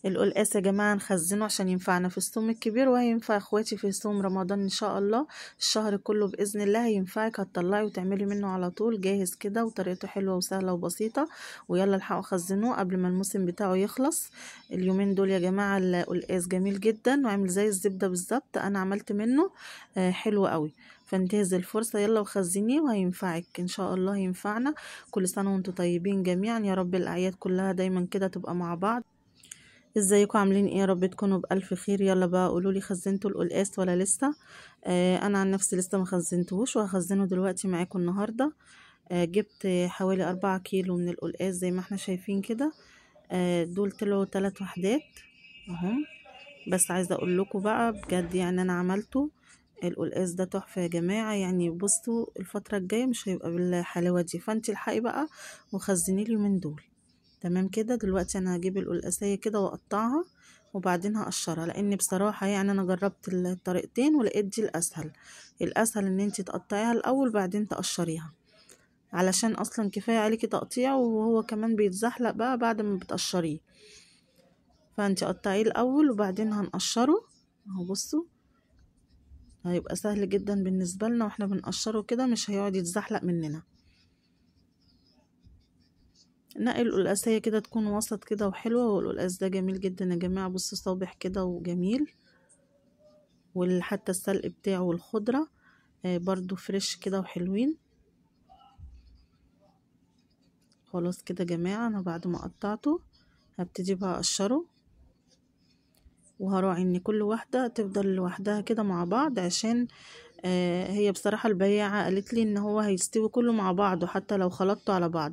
القلقاس يا جماعة نخزنه عشان ينفعنا في الصوم الكبير، وهينفع اخواتي في صوم رمضان ان شاء الله. الشهر كله بإذن الله هينفعك، هتطلعي وتعملي منه على طول جاهز كده، وطريقته حلوة وسهلة وبسيطة. ويلا الحقوا خزنوه قبل ما الموسم بتاعه يخلص. اليومين دول يا جماعة القلقاس جميل جدا وعامل زي الزبدة بالظبط، انا عملت منه حلو قوي. فانتهز الفرصة يلا وخزنيه وهينفعك ان شاء الله، هينفعنا. كل سنة وانتم طيبين جميعا، يا رب الأعياد كلها دايما كده تبقى مع بعض. ازيكم عاملين ايه؟ يا رب تكونوا بألف خير. يلا بقى قولوا لي، خزنتوا القلقاس ولا لسه؟ انا عن نفسي لسه ما خزنتهوش، وهخزنه دلوقتي معاكم النهارده. جبت حوالي 4 كيلو من القلقاس زي ما احنا شايفين كده. دول طلعوا 3 وحدات اهم. بس عايزه اقول لكم بقى بجد، يعني انا عملته القلقاس ده تحفه يا جماعه. يعني بصوا الفتره الجايه مش هيبقى بالحلاوه دي، فانتي الحقي بقى وخزني لي من دول. تمام كده. دلوقتي انا هجيب القلقاسية كده واقطعها وبعدين هقشرها، لان بصراحة يعني انا جربت الطريقتين ولقيت دي الاسهل ان انتي تقطعيها الاول بعدين تقشريها، علشان اصلا كفاية عليكي تقطيع، وهو كمان بيتزحلق بقى بعد ما بتقشريه. فانتي قطعيه الاول وبعدين هنقشره اهو. بصوا هيبقى سهل جدا بالنسبة لنا واحنا بنقشره كده، مش هيقعد يتزحلق مننا. نقي القلقاسية كده تكون وسط كده وحلوة، والقلقاس ده جميل جدا يا جماعة. بصوا صابح كده وجميل، وحتى السلق بتاعه والخضرة برضو فريش كده وحلوين. خلاص كده يا جماعة، انا بعد ما قطعته هبتدي بقى اقشره، وهراعي ان كل واحدة تفضل لوحدها كده مع بعض، عشان هي بصراحة البياعة قالت لي ان هو هيستوي كله مع بعض حتى لو خلطته على بعض.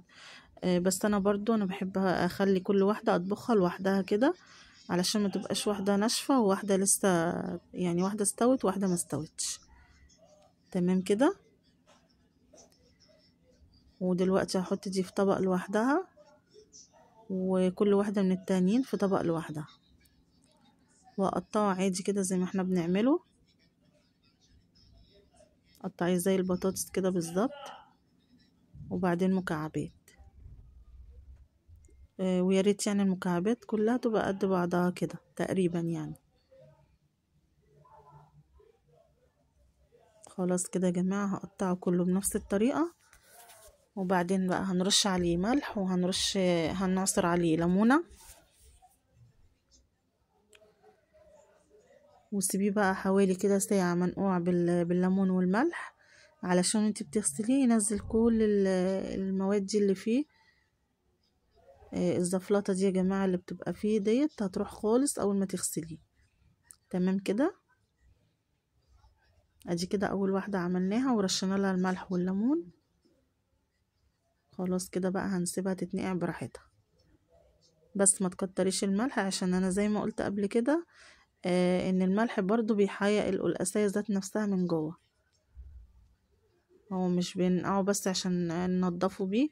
بس انا برضو انا بحب اخلي كل واحدة اطبخها لوحدها كده، علشان ما تبقاش واحدة ناشفة وواحدة لسه، يعني واحدة استوت وواحدة ما استوتش. تمام كده. ودلوقتي هحط دي في طبق لوحدها، وكل واحدة من التانيين في طبق لوحدها، واقطعه عادي كده زي ما احنا بنعمله. قطعيه زي البطاطس كده بالظبط، وبعدين مكعبات. ويا ريت يعني المكعبات كلها تبقى قد بعضها كده تقريبا يعني. خلاص كده يا جماعة، هقطعه كله بنفس الطريقة، وبعدين بقى هنرش عليه ملح، هنعصر عليه ليمونة، وسيبيه بقى حوالي كده ساعة منقوع بالليمون والملح، علشان انتي بتغسليه ينزل كل المواد دي اللي فيه. الزفلطة دي يا جماعة اللي بتبقى فيه ديت هتروح خالص اول ما تغسليه. تمام كده. ادي كده اول واحدة عملناها ورشنا لها الملح والليمون. خلاص كده بقى هنسيبها تتنقع براحتها، بس ما تكتريش الملح، عشان انا زي ما قلت قبل كده ان الملح برضو بيحيق القلقاسية ذات نفسها من جوه. هو مش بنقعه بس عشان ننضفه بيه،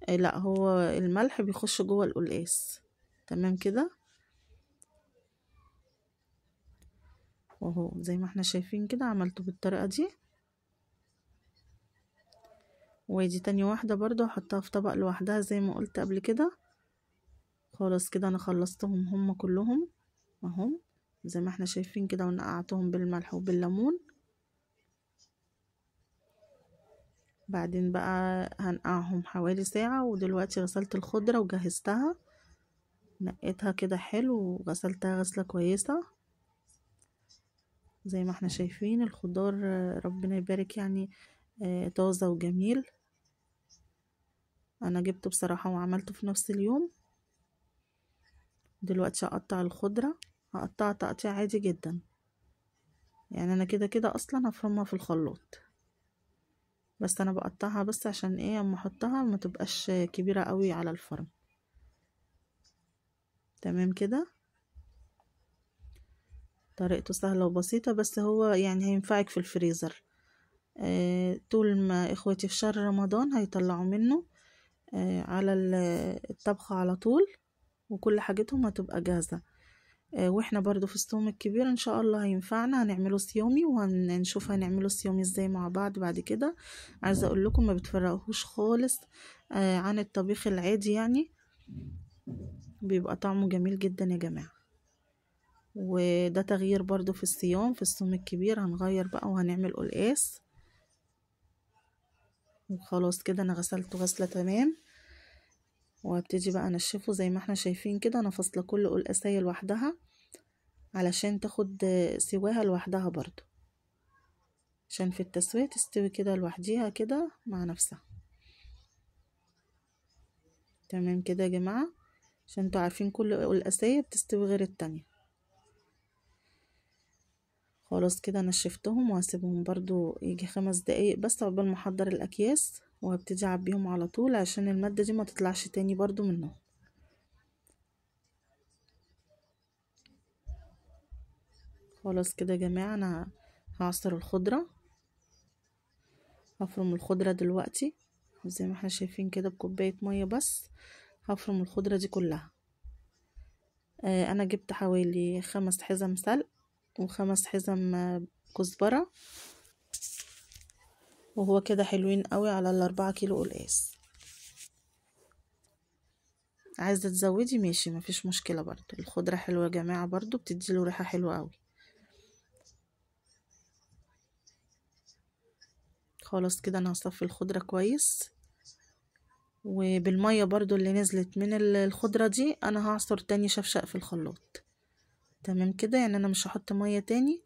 لا هو الملح بيخش جوه القلقاس. تمام كده. وهو زي ما احنا شايفين كده عملته بالطريقة دي. ودي تاني واحدة برضو هحطها في طبق لوحدها زي ما قلت قبل كده. خلاص كده انا خلصتهم هم كلهم اهم، زي ما احنا شايفين كده، ونقعتهم بالملح وبالليمون. بعدين بقى هنقعهم حوالي ساعة. ودلوقتي غسلت الخضرة وجهزتها، نقيتها كده حلو وغسلتها غسلة كويسة. زي ما احنا شايفين الخضار ربنا يبارك يعني طازة وجميل. انا جبته بصراحة وعملته في نفس اليوم. دلوقتي هقطع الخضرة، هقطعها تقطيع عادي جدا، يعني انا كده كده اصلا هفرمها في الخلاط، بس انا بقطعها بس عشان ايه اما احطها ما تبقاش كبيرة قوي على الفرن. تمام كده. طريقته سهلة وبسيطة، بس هو يعني هينفعك في الفريزر طول ما اخواتي في شهر رمضان هيطلعوا منه على الطبخ على طول، وكل حاجتهم هتبقى جاهزة. واحنا برضو في الصوم الكبير ان شاء الله هينفعنا، هنعمله صيامي، وهنشوف هنعمله صيامي ازاي مع بعض بعد كده. عايزة اقول لكم ما بتفرقوش خالص عن الطبيخ العادي، يعني بيبقى طعمه جميل جدا يا جماعة. وده تغيير برضو في الصيام. في الصوم الكبير هنغير بقى وهنعمل قلقاس. وخلاص كده انا غسلته غسلة تمام، وهبتدي بقى انشفه زي ما احنا شايفين كده. انا فاصله كل قلقاسية لوحدها علشان تاخد سواها لوحدها برضو، عشان في التسوية تستوي كده لوحديها كده مع نفسها. تمام كده يا جماعة، عشان انتوا عارفين كل قلقاسية بتستوي غير التانية. خلاص كده نشفتهم وهسيبهم برضو يجي 5 دقايق بس عقبال ما احضر الاكياس، وهبتدي اعبيهم على طول عشان المادة دي ما تطلعش تاني برضو منهم. خلاص كده يا جماعة انا هعصر الخضرة. هفرم الخضرة دلوقتي زي ما احنا شايفين كده بكوباية مية بس. هفرم الخضرة دي كلها. انا جبت حوالي 5 حزم سلق و5 حزم كزبرة، وهو كده حلوين قوي على ال4 كيلو قلقاس. عايزة تزودي ماشي مفيش مشكلة برضو، الخضرة حلوة يا جماعة برضو بتديله ريحة حلوة قوي. خلاص كده انا هصفي الخضرة كويس، وبالمية برضو اللي نزلت من الخضرة دي انا هعصر تاني شفشق في الخلاط. تمام كده، يعني انا مش هحط مية تاني،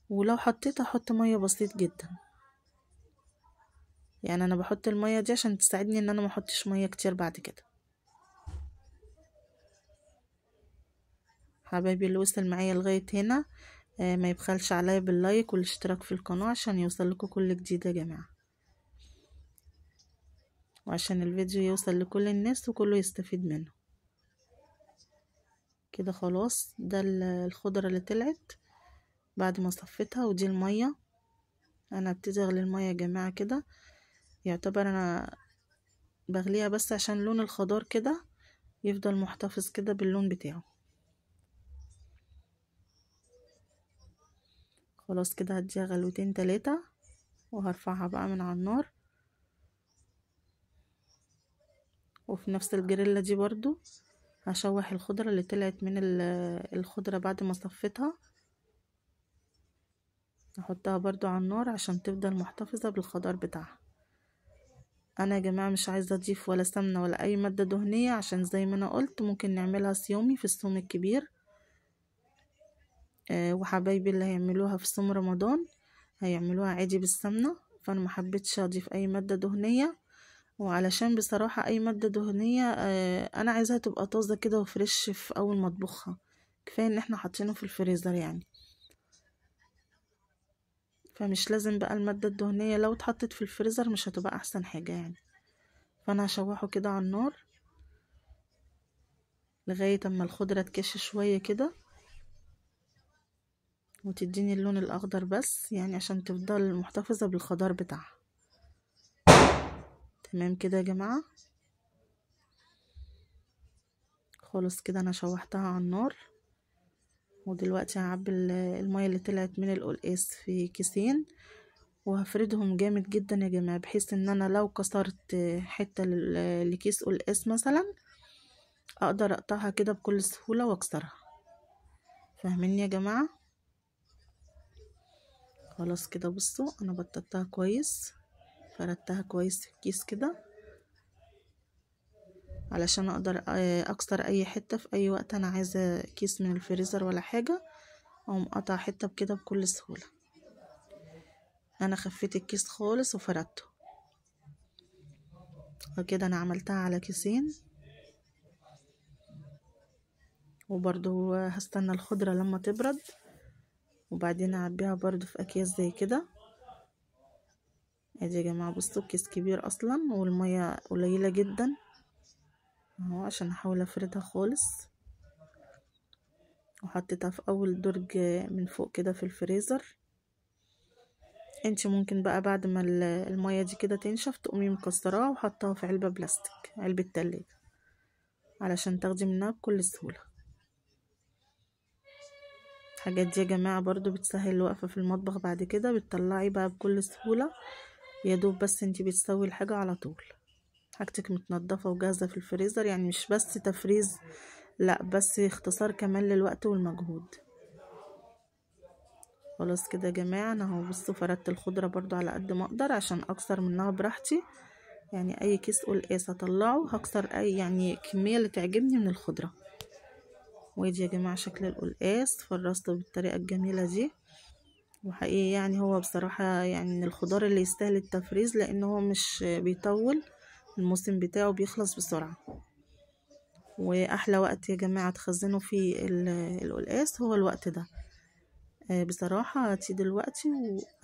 ولو حطيت هحط مية بسيط جدا. يعني انا بحط المية دي عشان تساعدني ان انا ما احطش مية كتير بعد كده. حبايبي اللي وصل معايا لغاية هنا ما يبخلش عليا باللايك والاشتراك في القناة عشان يوصل لكم كل جديد يا جماعة، وعشان الفيديو يوصل لكل الناس وكله يستفيد منه. كده خلاص ده الخضرة اللي طلعت بعد ما صفيتها، ودي المية. انا ابتدي اغلي المية يا جماعة كده، يعتبر انا بغليها بس عشان لون الخضار كده يفضل محتفظ كده باللون بتاعه. خلاص كده هديها غلوتين 3 وهرفعها بقى من على النار. وفي نفس الجريلا دي برضو هشوح الخضرة اللي طلعت من الخضرة بعد ما صفيتها، احطها برضو على النار عشان تفضل محتفظة بالخضار بتاعها. انا يا جماعة مش عايزة اضيف ولا سمنة ولا اي مادة دهنية، عشان زي ما انا قلت ممكن نعملها صيامي في الصوم الكبير. وحبايبي اللي هيعملوها في صوم رمضان هيعملوها عادي بالسمنة، فانا ما حبيتش اضيف اي مادة دهنية. وعلشان بصراحة اي مادة دهنية انا عايزاها تبقى طازة كده وفريش في اول ما اطبخها. كفاية ان احنا حاطينه في الفريزر يعني، فمش لازم بقى المادة الدهنية لو اتحطت في الفريزر مش هتبقى احسن حاجة يعني. فانا هشوحه كده على النار لغاية اما الخضرة تكش شوية كده وتديني اللون الاخضر بس، يعني عشان تفضل محتفظة بالخضار بتاعها. تمام كده يا جماعة. خلاص كده انا شوحتها على النار، ودلوقتي هعبي المية اللي طلعت من القلقاس في كيسين، وهفردهم جامد جدا يا جماعة، بحيث ان انا لو كسرت حتة لكيس قلقاس مثلا اقدر اقطعها كده بكل سهولة واكسرها. فاهمين يا جماعة؟ خلاص كده بصوا انا بططتها كويس، فردتها كويس في الكيس كده علشان اقدر اكسر اي حتة في اي وقت انا عايزة كيس من الفريزر ولا حاجة، او مقطع حتة بكده بكل سهولة. انا خفيت الكيس خالص وفردته. وكده انا عملتها على كيسين، وبرضو هستنى الخضرة لما تبرد وبعدين اعبيها برضو في اكياس زي كده. ادي يا جماعة بصوا كيس كبير اصلا والمية قليلة جدا اهو، عشان احاول افردها خالص. وحطيتها في اول درج من فوق كده في الفريزر. انتي ممكن بقى بعد ما المية دي كده تنشف تقومي مكسراها وحطها في علبة بلاستيك، علبة تلاجة، علشان تاخدي منها بكل سهولة. الحاجات دي يا جماعة برضو بتسهل الوقفة في المطبخ، بعد كده بتطلعي بقى بكل سهولة. يا دوب بس انتي بتسوي الحاجة على طول، حاجتك متنضفة وجاهزة في الفريزر، يعني مش بس تفريز، لا بس اختصار كمان للوقت والمجهود. خلاص كده يا جماعه. انا اهو بصوا فردت الخضره برضو على قد ما اقدر عشان اكسر منها براحتي. يعني اي كيس قلقاس اطلعه هكسر اي يعني كميه اللي تعجبني من الخضره. وادي يا جماعه شكل القلقاس فرزته بالطريقه الجميله دي. وحقيقي يعني هو بصراحه يعني من الخضار اللي يستاهل التفريز لان هو مش بيطول. الموسم بتاعه بيخلص بسرعه. واحلى وقت يا جماعه تخزنوا فيه القلقاس هو الوقت ده. بصراحه هاتيه دلوقتي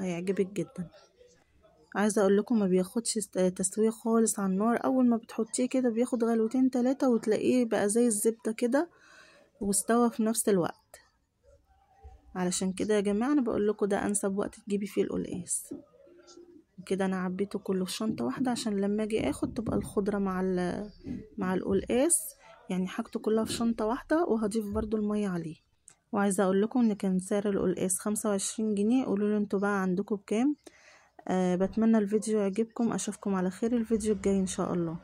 وهيعجبك جدا. عايزه اقول لكم ما بياخدش تسويه خالص على النار. اول ما بتحطيه كده بياخد غلوتين 3 وتلاقيه بقى زي الزبده كده واستوى في نفس الوقت. علشان كده يا جماعه انا بقول لكم ده انسب وقت تجيبي فيه القلقاس. كده انا عبيته كله في شنطه واحده عشان لما اجي اخد تبقى الخضره مع القلقاس. يعني حاجته كلها في شنطه واحده وهضيف برضو الميه عليه. وعايزه اقول لكم ان كان سعر القلقاس 25 جنيه. قولوا لي انتوا بقى عندكم بكام. بتمنى الفيديو يعجبكم. اشوفكم على خير الفيديو الجاي ان شاء الله.